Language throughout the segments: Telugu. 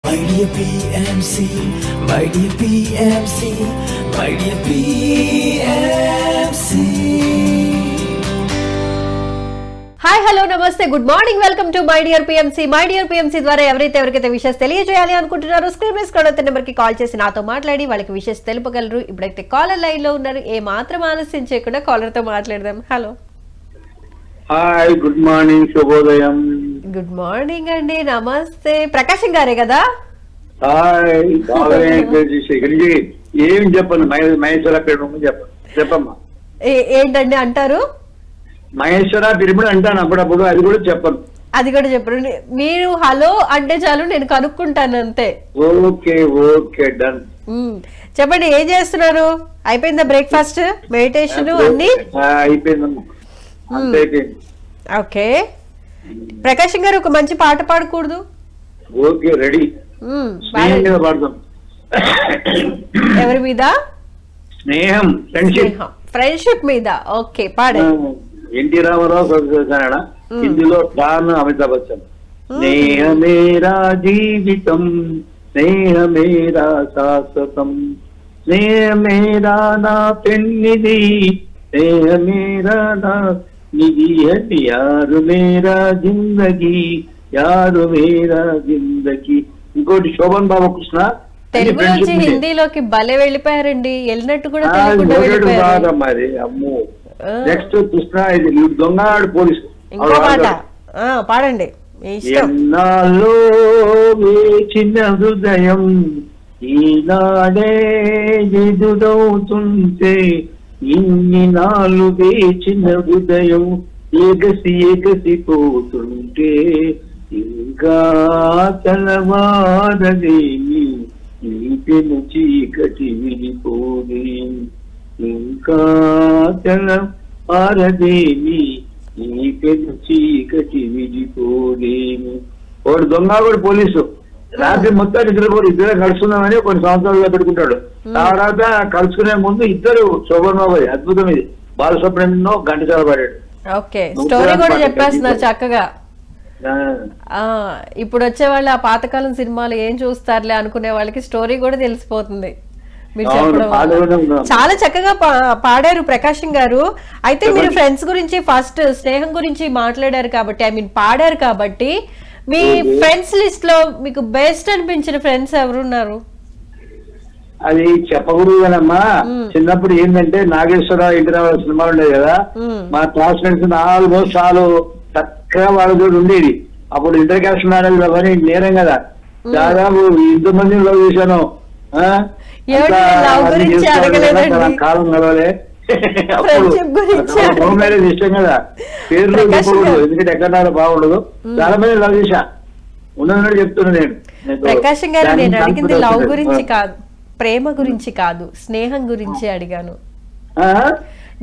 My dear PMC, my dear PMC, my dear PMC. Hi hello namaste good morning welcome to my dear PMC ద్వారా ఎవరికైతే విషెస్ తెలియజేయాలి అనుకుంటున్నారో స్క్రీన్ మీద స్క్రోల్ అవుతున్న నెంబర్ కి కాల్ చేసి నాతో మాట్లాడి వాళ్ళకి విషెస్ తెలుపగలరు. ఇప్పుడైతే కాలర్ లైన్ లో ఉన్నారు. ఏ మాత్రం ఆలస్యం చేయకుండా కాలర్ తో మాట్లాడదాం. హలో, హాయ్, గుడ్ మార్నింగ్, శుభోదయం. గుడ్ మార్నింగ్ అండి, నమస్తే. ప్రకాశం గారే కదా? హాయ్, ఏం చెప్పను, మహేశ్వర పిరమిడ్ చెప్పమ్మా. ఏంటండి అంటారు? మహేశ్వర పిరమిడ్ అంటాను అప్పుడప్పుడు, అది కూడా చెప్పను. అది కూడా చెప్పరు. మీరు హలో అంటే చాలు, నేను కనుక్కుంటాను అంతే. Okay okay, done. చెప్పండి, ఏం చేస్తున్నారు? అయిపోయిందా బ్రేక్ఫాస్ట్, మెడిటేషన్ అన్ని? అయిపోయిందమ్మా, అయిపోయింది. ఓకే, ప్రకాశం గారు ఒక మంచి పాట పాడకూడదు? Okay, ready. పాడదాం. ఎవరి మీద? స్నేహం, ఫ్రెండ్షిప్ మీద. ఓకే, పాడండి. ఎన్టీ రామారావు కన్నడ, హిందీలో డాన్ అమితాబ్ బచ్చన్. స్నేహమేరా జీవితం, స్నేహమేరా శాశ్వతం, స్నేహమేరా నా పెన్నిది, స్నేహమేరా నా నిధి, యారు మేరా జిందగీ, యారు మేరా జిందగీ. ఇంకోటి శోభన్ బాబు కృష్ణ. తెలుగు నుంచి హిందీలోకి భలే వెళ్ళిపోయారండి, వెళ్ళినట్టు కూడా మరి. అమ్మో, నెక్స్ట్ కృష్ణ, ఇది దొంగనాడు పోలీసు. ఇంకో పాట పాడండి. ఎన్నాళ్ళో వేచిన హృదయం ఈనాడే ఎదురవుతుంటే, ఇన్ని నాళ్ళు వేచిన హృదయం ఎగసిపోతుంటే, ఇంకా తెల్లవారదేమి ఈ పెను చీకటి విడిపోని, ఇంకా తెల్లవారదేమి ఈ పెను చీకటి విడిపోలేమి. వాడు దొంగ, కూడా పోలీసు. రాత్రి మొత్తం నిద్రపోరు, ఇద్దరే కలుసుకుందామని కొన్ని సంవత్సరాలుగా పెట్టుకుంటాడు. తర్వాత కలుసుకునే ముందు ఇద్దరు శోభన్ బాబు, అద్భుతం ఇది. బాలసుబ్రహ్మణ్యం ఘంటసాల పాడాడు. ఓకే, స్టోరీ కూడా చెప్పేస్తున్నారు చక్కగా. ఇప్పుడు వచ్చే వాళ్ళు ఆ పాతకాలం సినిమాలు ఏం చూస్తారులే అనుకునే వాళ్ళకి స్టోరీ కూడా తెలిసిపోతుంది మీరు చెప్పడం. చాలా చక్కగా పాడారు ప్రకాశం గారు. అయితే మీరు ఫ్రెండ్స్ గురించి, ఫస్ట్ స్నేహం గురించి మాట్లాడారు కాబట్టి, ఐ మీన్ పాడారు కాబట్టి, మీ ఫ్రెండ్స్ లిస్ట్ లో మీకు బెస్ట్ అనిపించిన ఫ్రెండ్స్ ఎవరున్నారు? అది చెప్పకూడదు కదమ్మా. చిన్నప్పుడు ఏంటంటే నాగేశ్వర ఇంటర్నల్ సినిమాలు ఉండేది కదా, మా క్లాస్ ఫ్రెండ్స్ ఆల్మోస్ట్ చాలు చక్కగా వాళ్ళతో ఉండేది. అప్పుడు ఇంటర్ క్యాస్ట్ మ్యారేజ్ అవన్నీ నేరం కదా, దాదాపు ఇంతమంది లవ్ చేశాను. కాలం కలవలే. లవ్ మ్యారేజ్ ఇష్టం కదా, పేర్లు చెప్పకూడదు ఎందుకంటే ఎక్కడన్నా బాగుండదు. చాలా మంది లవ్ చేశా, ఉన్నది చెప్తున్నా నేను. ప్రకాశం గారు, నేను అడిగింది లవ్ గురించి కాదు, ప్రేమ గురించి కాదు, స్నేహం గురించి అడిగాను.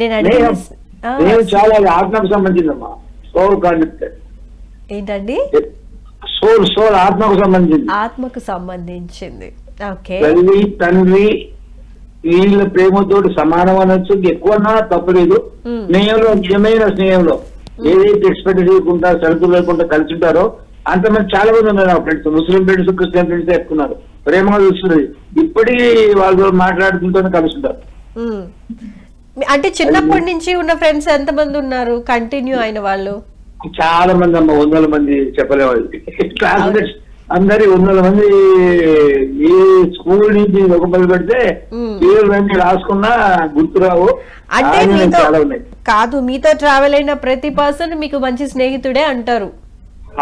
నేను అడిగింది చాలా ఆత్మకు సంబంధించిందమ్మా. సోల్ కాన్సెప్ట్ ఏంటండి? సోల్ ఆత్మకు సంబంధించింది. ఆత్మకు సంబంధించింది. ఓకే, తల్లి తండ్రి వీళ్ళ ప్రేమతోటి సమానం అనొచ్చు, ఎక్కువన్నా తప్పలేదు. స్నేహంలో, నిజమైన స్నేహంలో ఏదైతే ఎక్స్పెక్ట్ చేయకుండా సరుకులు లేకుండా కలిసి ఉంటారో అంతమంది చాలా మంది ఉన్నారు నా ఫ్రెండ్స్. ముస్లిం ఫ్రెండ్స్, క్రిస్టియన్ ఫ్రెండ్స్ ఎక్కున్నారు. ప్రేమగా చూస్తున్నది, ఇప్పటికీ వాళ్ళు మాట్లాడుకుంటూనే కలుస్తుంటారు. అంటే చిన్నప్పటి నుంచి ఉన్న ఫ్రెండ్స్ ఎంత మంది ఉన్నారు కంటిన్యూ అయిన వాళ్ళు? చాలా మంది అమ్మ, 100 మంది చెప్పలేము. క్లాస్మేట్స్ అందరి 100 మంది. ఈ స్కూల్ నుంచి ఒక మొదలు పెడితే పేర్లన్నీ రాసుకున్నా గుర్తురావు. అంటే కాదు, మీతో ట్రావెల్ అయిన ప్రతి పర్సన్ మీకు మంచి స్నేహితుడే అంటారు?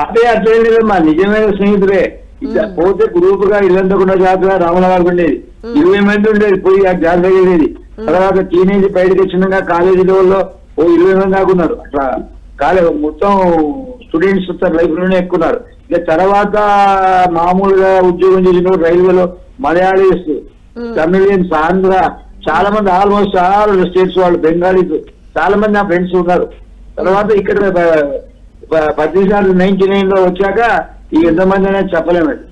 అదే అట్లే లేదమ్మా, నిజమైన స్నేహితుడే. పోతే గ్రూప్ గా ఇల్లంతకుండా జాతర రామనగర్ ఉండేది, 20 మంది ఉండేది. పోయి ఆ జాతర వెళ్ళేది. తర్వాత టీనేజ్ బయటకు వచ్చినాక కాలేజీ లెవెల్లో 20 మంది దాకున్నారు. అట్లా కాలేజ్ మొత్తం స్టూడెంట్స్ లైఫ్ లోనే ఎక్కున్నారు. ఇక తర్వాత మామూలుగా ఉద్యోగం చేసిన రైల్వేలో మలయాళీస్, తమిళియన్స్, ఆంధ్ర, చాలా మంది ఆల్మోస్ట్ ఆల్ స్టేట్స్ వాళ్ళు, బెంగాలీస్ చాలా మంది నా ఫ్రెండ్స్ ఉన్నారు. తర్వాత ఇక్కడ 1999 లో వచ్చాక ఎంతమంది అనేది చెప్పలేమండి.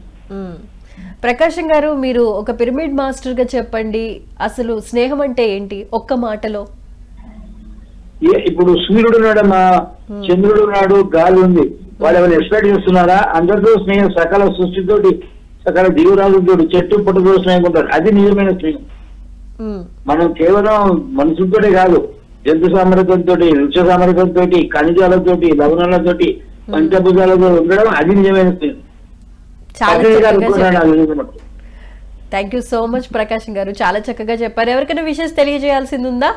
ప్రకాశం గారు, మీరు ఒక పిరమిడ్ మాస్టర్ గా చెప్పండి, అసలు స్నేహం అంటే ఏంటి ఒక్క మాటలో? ఇప్పుడు సూర్యుడు ఉన్నాడమ్మా, చంద్రుడు ఉన్నాడు, గాలి ఉంది. వాళ్ళు ఎవరు ఎక్స్పెక్ట్ చేస్తున్నారా? అందరితో స్నేహం, సకల సృష్టితోటి సకల జీవరాజుతో చెట్టు పుట్టతో స్నేహం ఉంటారు. అది నిజమైన స్నేహం. మనం కేవలం మనుషులతోనే కాదు, జంతు సామర్థ్యంతో, వృక్ష సామర్థ్యంతో, ఖనిజాలతో, లవణాలతో, పంచభుజాలతో ఉండడం అది నిజమైన స్నేహం. Thank you so much Prakasam గారు, చాలా చక్కగా చెప్పారు. ఎవరికైనా విషయం తెలియజేయాల్సింది ఉందా?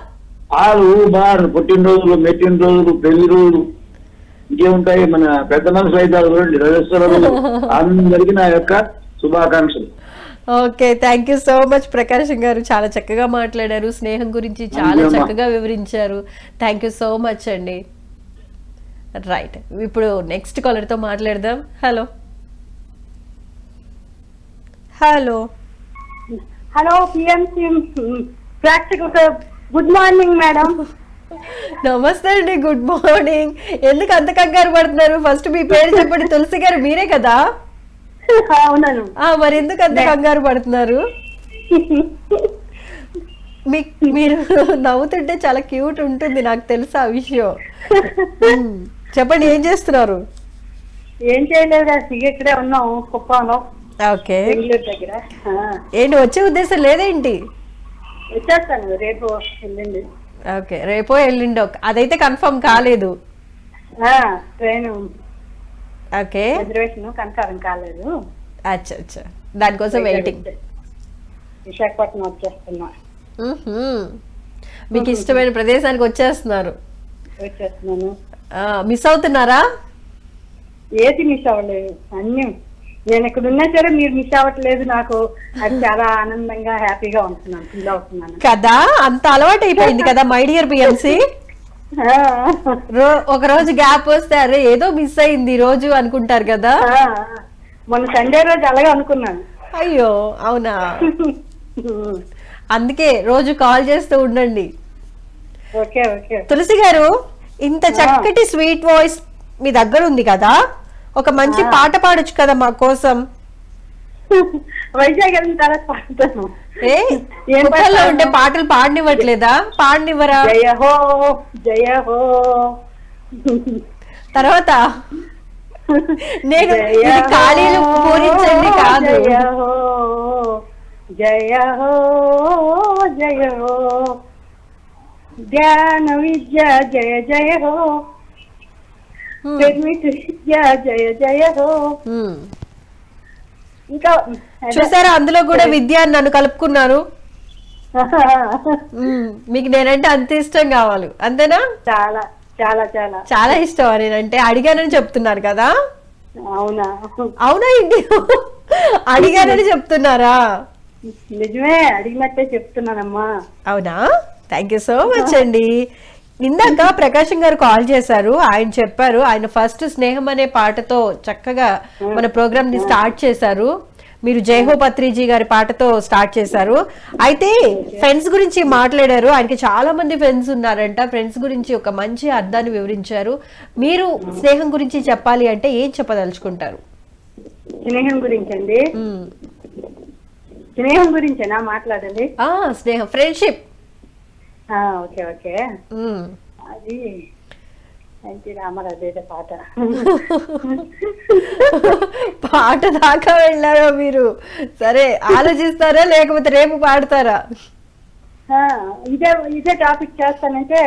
పాలు బార్, పుట్టినరోజులు, మెట్టిన రోజులు, పెళ్లి రోజులు, ఇంకేముంటాయి మన పెద్ద మనుషులు అయితే రజస్వరాలు, అందరికీ నా యొక్క శుభాకాంక్షలు. Okay, thank you so much Prakasam గారు, చాలా చక్కగా మాట్లాడారు, స్నేహం గురించి చాలా చక్కగా వివరించారు. థ్యాంక్ యూ సో మచ్ అండి. రైట్, ఇప్పుడు నెక్స్ట్ కాలర్ తో మాట్లాడదాం. హలో హలో హలో పిఎంసి ప్రేక్షకులకు గుడ్ మార్నింగ్ మేడం. నమస్తే అండి, గుడ్ మార్నింగ్. ఎందుకు అంత కంగారు పడుతున్నారు? ఫస్ట్ మీ పేరు చెప్పండి. తులసి గారు మీరే కదా? అవునను. మరి ఎందుకు అంత కంగారు పడుతున్నారు? మీరు నవ్వుతుంటే చాలా క్యూట్ ఉంటుంది, నాకు తెలుసు ఆ విషయం. చెప్పండి, ఏం చేస్తున్నారు? ఏం చేయలేదు, ఇక్కడే ఉన్నాం కుప్పంలో. ఓకే, బెంగళూరు దగ్గర. ఏంటి వచ్చే ఉద్దేశం లేదేంటి? వచ్చేస్తాను రేపు వెళ్ళండి. ఓకే, రేపో ఎల్లుండో, అదైతే కన్ఫర్మ్ కాలేదు. ట్రైన్ ఓకే, రిజర్వేషన్ కన్ఫర్మ్ కాలేదు. అచ్చా అచ్చా, దానికోసం వెయిటింగ్. విశాఖపట్నం వచ్చేస్తున్నా. మీకు ఇష్టమైన ప్రదేశానికి వచ్చేస్తున్నాను. మిస్ అవుతున్నారా? ఏది మిస్ అవ్వలేదు, అన్ని నేను ఇక్కడ ఉన్నా సరే మీరు మిస్ అవ్వట్లేదు. నాకు అది చాలా ఆనందంగా హ్యాపీగా ఉంటున్నాను, ఫీల్ అవుతున్నాను కదా. అంత అలవాటు అయిపోయింది కదా మై డియర్ బిఎంసి. ఒక రోజు గ్యాప్ వస్తే అరే ఏదో మిస్ అయింది ఈ రోజు అనుకుంటారు కదా. మొన్న సండే రోజు అలాగే అనుకున్నాను. అయ్యో అవునా? అందుకే రోజు కాల్ చేస్తూ ఉండండి. Okay okay. తులసి గారు, ఇంత చక్కటి స్వీట్ వాయిస్ మీ దగ్గర ఉంది కదా, ఒక మంచి పాట పాడొచ్చు కదా మా కోసం. వైజాగ్ వెళ్ళిన తర్వాత పాడతాను. ఉంటే పాటలు పాడనివ్వట్లేదా? పాడనివ్వరా? జయ హో జయ హో. తర్వాత నేను ఖాళీలు పూరించండి కాదు. జయ హో జయ హో జయ హో ధ్యాన విద్య జయ జయ హో విద్య జయ జయ హో. ఇంకా చూసారా, అందులో కూడా విద్య నన్ను కలుపుకున్నారు. మీకు నేనంటే అంత ఇష్టం కావాలి అంతేనా? చాలా చాలా చాలా చాలా ఇష్టం. నేనంటే అడిగానని చెప్తున్నారు కదా? అవునా? అవునా ఏంటి, అడిగానని చెప్తున్నారా? నిజమే, అడిగినట్టే చెప్తున్నానమ్మా. అవునా? థ్యాంక్ యూ సో మచ్ అండి. ఇందాక ప్రకాశం గారు కాల్ చేశారు, ఆయన చెప్పారు ఆయన ఫస్ట్ స్నేహం అనే పాటతో చక్కగా మన ప్రోగ్రామ్ ని స్టార్ట్ చేశారు. మీరు జయహో పత్రిజీ గారి పాటతో స్టార్ట్ చేశారు. అయితే ఫ్రెండ్స్ గురించి మాట్లాడారు. ఆయనకి చాలా మంది ఫ్రెండ్స్ ఉన్నారంట. ఫ్రెండ్స్ గురించి ఒక మంచి అర్థాన్ని వివరించారు. మీరు స్నేహం గురించి చెప్పాలి అంటే ఏం చెప్పదలుచుకుంటారు? స్నేహం గురించి అండి, స్నేహం గురించేనా మాట్లాడండి? స్నేహం, ఫ్రెండ్షిప్. Okay okay. అది రామరాజు పాట. పాట దాకా వెళ్ళారా మీరు? సరే, ఆలోచిస్తారా లేకపోతే రేపు పాడతారా? ఇదే టాపిక్ చేస్తానంటే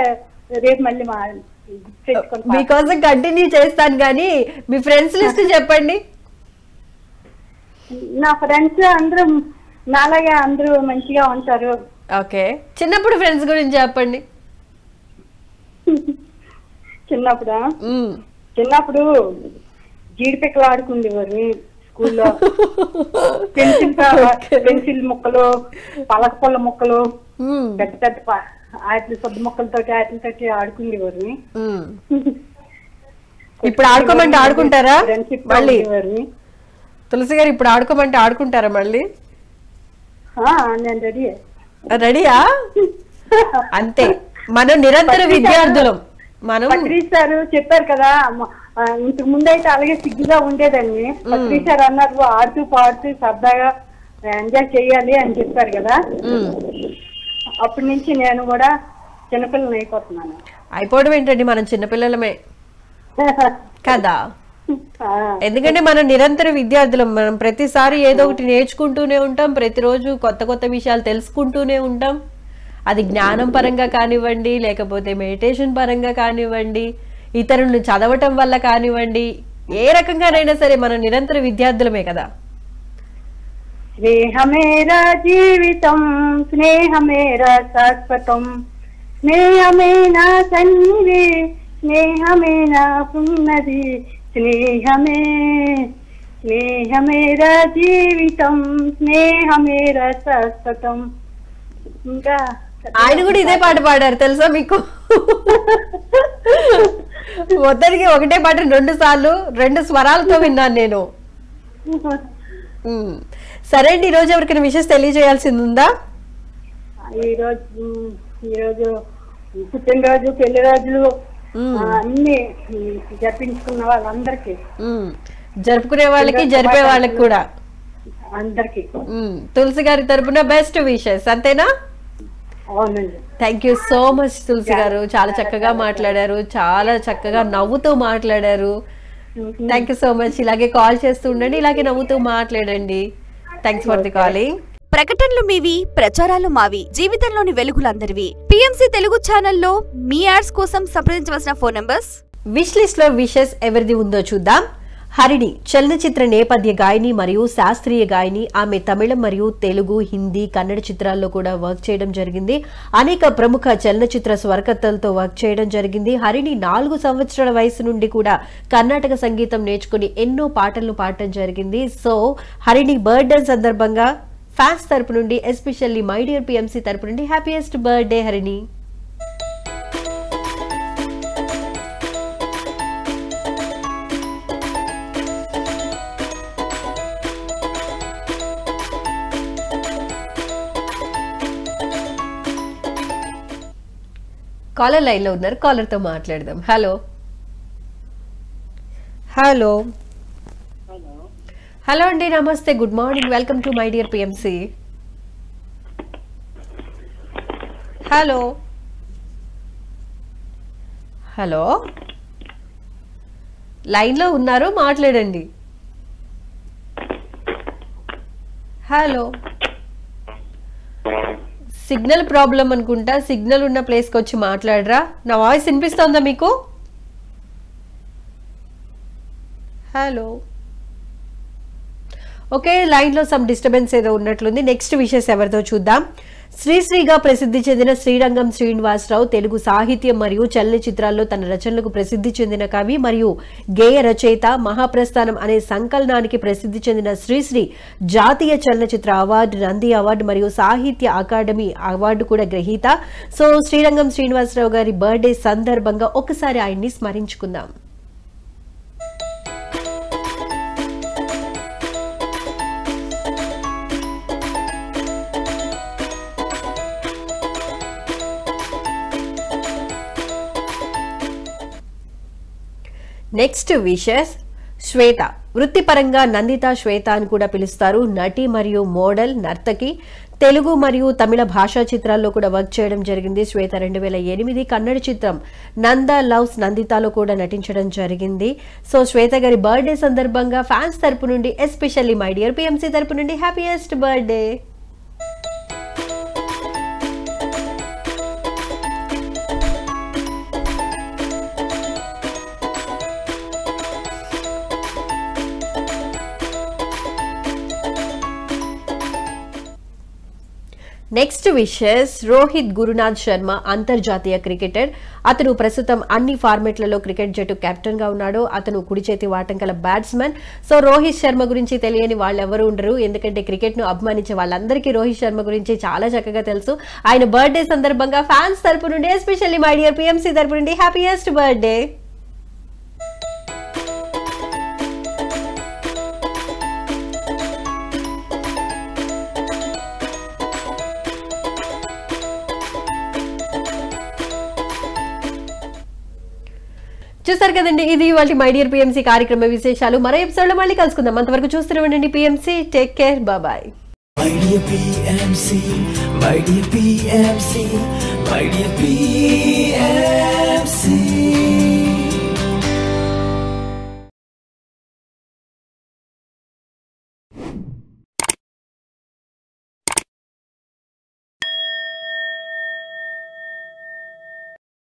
రేపు మళ్ళీ మీకోసం కంటిన్యూ చేస్తాను. కానీ మీ ఫ్రెండ్స్ లిస్ట్ చెప్పండి. నా ఫ్రెండ్స్ అందరూ నాలాగే అందరూ మంచిగా ఉంటారు. ఓకే, చిన్నప్పుడు ఫ్రెండ్స్ గురించి చెప్పండి. చిన్నప్పుడు జీడిపిక్కలు ఆడుకుండేవారు స్కూల్లో. పెన్సిల్ ముక్కలు, పలక పళ్ళ ముక్కలు, పెద్ద పెద్ద ఆటలు, సొద్దు ముక్కలతో ఆటలతో ఆడుకుండేవారు. ఇప్పుడు ఆడుకోమంటే ఆడుకుంటారా మళ్ళీ? తులసి గారు, ఇప్పుడు ఆడుకోమంటే ఆడుకుంటారా మళ్ళీ? నేను రెడీ. రెడీయా? అంతే, మనం నిరంతర విద్యార్థులం. మనం సార్ చెప్పారు కదా, ఇంతకు ముందు అయితే అలాగే సిగ్గుగా ఉండేదాన్ని. పత్రి సార్ అన్నారు ఆడుతూ పాడుతూ సరదాగా ఎంజాయ్ చేయాలి అని చెప్పారు కదా. అప్పటి నుంచి నేను కూడా చిన్నపిల్లని అయిపోతున్నాను. అయిపోవడం ఏంటండి, మనం చిన్నపిల్లలమే కదా. ఎందుకంటే మనం నిరంతర విద్యార్థులం, మనం ప్రతిసారి ఏదో ఒకటి నేర్చుకుంటూనే ఉంటాం, ప్రతిరోజు కొత్త కొత్త విషయాలు తెలుసుకుంటూనే ఉంటాం. అది జ్ఞానం పరంగా కానివ్వండి, లేకపోతే మెడిటేషన్ పరంగా కానివ్వండి, ఇతరులను చదవటం వల్ల కానివ్వండి, ఏ రకంగానైనా సరే మనం నిరంతర విద్యార్థులమే కదా. స్నేహమేరా జీవితం, స్నేహమేరా శాశ్వతం, స్నేహమేనా సన్నిధి, స్నేహమేనా ఉన్నది, స్నేహమే స్నేహమేరా జీవితం, స్నేహమేరా శాశ్వతం. ఇంకా ఆయన కూడా ఇదే పాట పాడారు తెలుసా మీకు? మొత్తానికి ఒకటే పాట 2 సార్లు 2 స్వరాలతో విన్నాను నేను. సరే అండి, ఈరోజు ఎవరికైనా విషయం తెలియజేయాల్సింది ఉందా? ఈరోజు పుట్టినరోజు, పెళ్లి రోజులు అన్ని జరిపించుకున్న వాళ్ళందరికి, జరుపుకునే వాళ్ళకి జరిపే వాళ్ళకి కూడా అందరికి తులసి గారి తరపున బెస్ట్ విషెస్. అంతేనా? అవునండి. థ్యాంక్ యూ సో మచ్ తులసి గారు, చాలా చక్కగా మాట్లాడారు, చాలా చక్కగా నవ్వుతూ మాట్లాడారు. Thank you so much. ఇలాగే కాల్ చేస్తూ ఉండండి, ఇలాగే నవ్వుతూ మాట్లాడండి. Thanks for the calling. ప్రకటనలు మీవి, ప్రచారాలు మావి, జీవితంలోని వెలుగులందరివి. పిఎంసి తెలుగు ఛానల్లో మీ యాడ్స్ కోసం సంప్రదించవలసిన ఫోన్ నంబర్స్. విష్ లిస్ట్ లో విషెస్ ఎవరిది ఉందో చూద్దాం. హరిణి చలనచిత్ర నేపథ్య గాయని మరియు శాస్త్రీయ గాయని. ఆమె తమిళం మరియు తెలుగు, హిందీ, కన్నడ చిత్రాల్లో కూడా వర్క్ చేయడం జరిగింది. అనేక ప్రముఖ చలనచిత్ర స్వరకర్తలతో వర్క్ చేయడం జరిగింది. హరిణి 4 సంవత్సరాల వయసు నుండి కూడా కర్ణాటక సంగీతం నేర్చుకుని ఎన్నో పాటలను పాడటం జరిగింది. సో హరిణి బర్త్డే సందర్భంగా ఫ్యాన్స్ తరపు నుండి, ఎస్పెషల్లీ మై డియర్ పిఎంసి తరపు నుండి happiest birthday Harini. Caller line లో ఉన్నారు, కాలర్ తో మాట్లాడదాం. హలో హలో హలో అండి, నమస్తే, good morning, welcome to my dear PMC. Hello hello line లో ఉన్నారు, మాట్లాడండి. హలో, సిగ్నల్ ప్రాబ్లం అనుకుంటా, సిగ్నల్ ఉన్న ప్లేస్కి వచ్చి మాట్లాడరా. నా వాయిస్ వినిపిస్తోందా మీకు? హలో, ఓకే, లైన్లో సమ్ డిస్టర్బెన్స్ ఏదో ఉన్నట్లుంది. నెక్స్ట్ విషెస్ ఎవరితో చూద్దాం. శ్రీశ్రీగా ప్రసిద్ధి చెందిన శ్రీరంగం శ్రీనివాసరావు తెలుగు సాహిత్యం మరియు చలనచిత్రాల్లో తన రచనలకు ప్రసిద్ధి చెందిన కవి మరియు గేయ రచయిత. మహాప్రస్థానం అనే సంకలనానికి ప్రసిద్ధి చెందిన శ్రీశ్రీ జాతీయ చలనచిత్ర అవార్డు, నంది అవార్డు మరియు సాహిత్య అకాడమీ అవార్డు కూడా గ్రహీత. సో శ్రీరంగం శ్రీనివాసరావు గారి బర్త్డే సందర్భంగా ఒకసారి ఆయన్ని స్మరించుకుందాం. నెక్స్ట్ విషెస్ శ్వేత. వృత్తిపరంగా నందిత శ్వేత అని కూడా పిలుస్తారు. నటి మరియు మోడల్, నర్తకి. తెలుగు మరియు తమిళ భాషా చిత్రాల్లో కూడా వర్క్ చేయడం జరిగింది. శ్వేత 2008 కన్నడ చిత్రం నంద లవ్స్ నందితాలో కూడా నటించడం జరిగింది. సో శ్వేత గారి బర్త్డే సందర్భంగా ఫ్యాన్స్ తరపు నుండి, ఎస్పెషల్లీ మై డియర్ పిఎంసి తరపు నుండి happiest birthday. Next wishes Rohit Gurunath Sharma, అంతర్జాతీయ క్రికెటర్. అతను ప్రస్తుతం అన్ని ఫార్మెట్లలో క్రికెట్ జట్టు కెప్టెన్ గా ఉన్నాడు. అతను కుడి చేతి వాటంకల బ్యాట్స్మెన్. సో రోహిత్ శర్మ గురించి తెలియని వాళ్ళు ఎవరు ఉండరు, ఎందుకంటే క్రికెట్ ను అభిమానించే వాళ్ళందరికీ రోహిత్ శర్మ గురించి చాలా చక్కగా తెలుసు. ఆయన బర్త్డే సందర్భంగా ఫ్యాన్స్ తరపు నుండి, ఎస్పెషల్లీ మై డియర్ పిఎంసి తరపు నుండి హ్యాపీయెస్ట్ బర్త్డే. చూసారు కదండి, ఇది ఇవాళ మై డియర్ పిఎంసి కార్యక్రమ విశేషాలు. మరో ఎపిసోడ్ లో మళ్ళీ కలుసుకుందాం. అంతవరకు చూస్తూనే ఉండండి PMC. Take care, bye. My dear PMC, my dear PMC, my dear PMC.